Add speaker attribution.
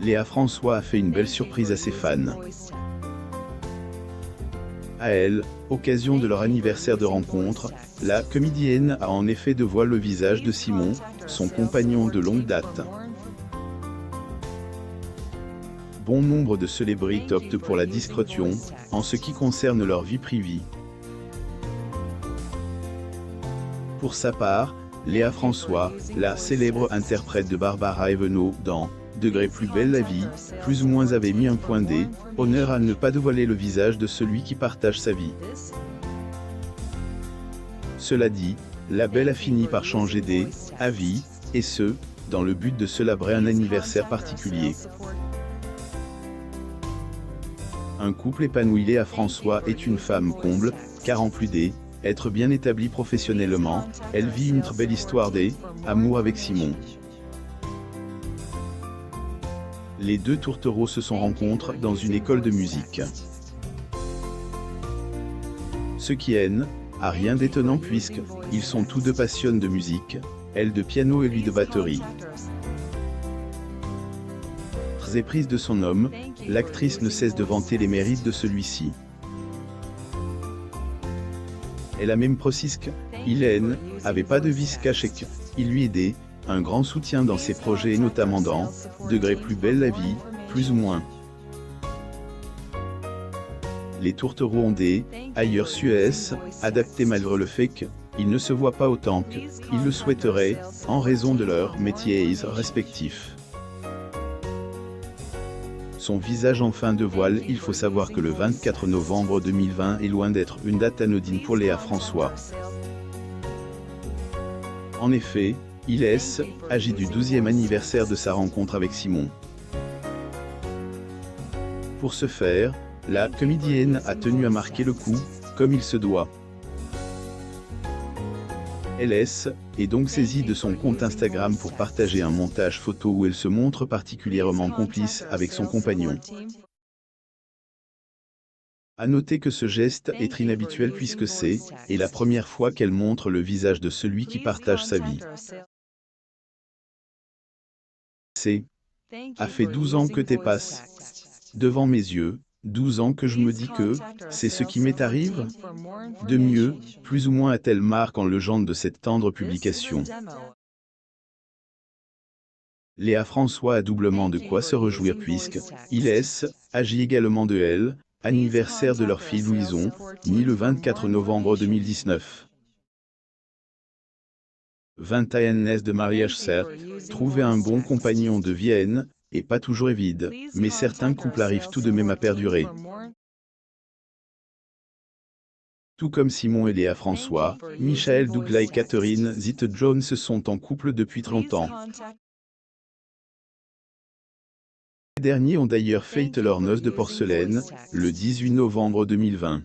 Speaker 1: Léa François a fait une belle surprise à ses fans. À elle, occasion de leur anniversaire de rencontre, la comédienne a en effet dévoilé le visage de Simon, son compagnon de longue date. Bon nombre de célébrités optent pour la discrétion, en ce qui concerne leur vie privée. Pour sa part, Léa François, la célèbre interprète de Barbara Évenot dans Degré plus belle la vie, plus ou moins avait mis un point d'honneur à ne pas dévoiler le visage de celui qui partage sa vie. Cela dit, la belle a fini par changer d'avis, et ce, dans le but de célébrer un anniversaire particulier. Un couple épanoui. Léa François est une femme comble, car en plus d'être bien établie professionnellement, elle vit une très belle histoire d'amour avec Simon. Les deux tourtereaux se sont rencontrés dans une école de musique. Ce qui n'a rien d'étonnant puisque ils sont tous deux passionnés de musique, elle de piano et lui de batterie. Très éprise de son homme, l'actrice ne cesse de vanter les mérites de celui-ci. Elle a même précisé qu'il n'avait pas de vice caché, qu'il lui aidait, un grand soutien dans ses projets et notamment dans Degré plus belle la vie, plus ou moins. Les tourtereaux ont ailleurs Suez, adapté malgré le fait qu'ils ne se voient pas autant qu'ils le souhaiteraient, en raison de leurs métiers respectifs. Son visage en fin de voile. Il faut savoir que le 24 novembre 2020 est loin d'être une date anodine pour Léa François. En effet, il s'agit du 12e anniversaire de sa rencontre avec Simon. Pour ce faire, la comédienne a tenu à marquer le coup, comme il se doit. Elle est donc saisie de son compte Instagram pour partager un montage photo où elle se montre particulièrement complice avec son compagnon. À noter que ce geste est inhabituel puisque c'est la première fois qu'elle montre le visage de celui qui partage sa vie. A fait 12 ans que t'es passes devant mes yeux, 12 ans que je me dis que c'est ce qui m'est arrivé. De mieux, plus ou moins a-t-elle marqué en légende de cette tendre publication. Léa François a doublement de quoi se réjouir puisque il s'agit également de elle, anniversaire de leur fille Louison, née le 24 novembre 2019. 21 ans de mariage certes, trouver un bon compagnon de Vienne, et pas toujours évident, mais certains couples arrivent tout de même à perdurer. Tout comme Simon et Léa François, Michael Douglas et Catherine Zeta-Jones sont en couple depuis 30 ans. Les derniers ont d'ailleurs fêté leur noce de porcelaine, le 18 novembre 2020.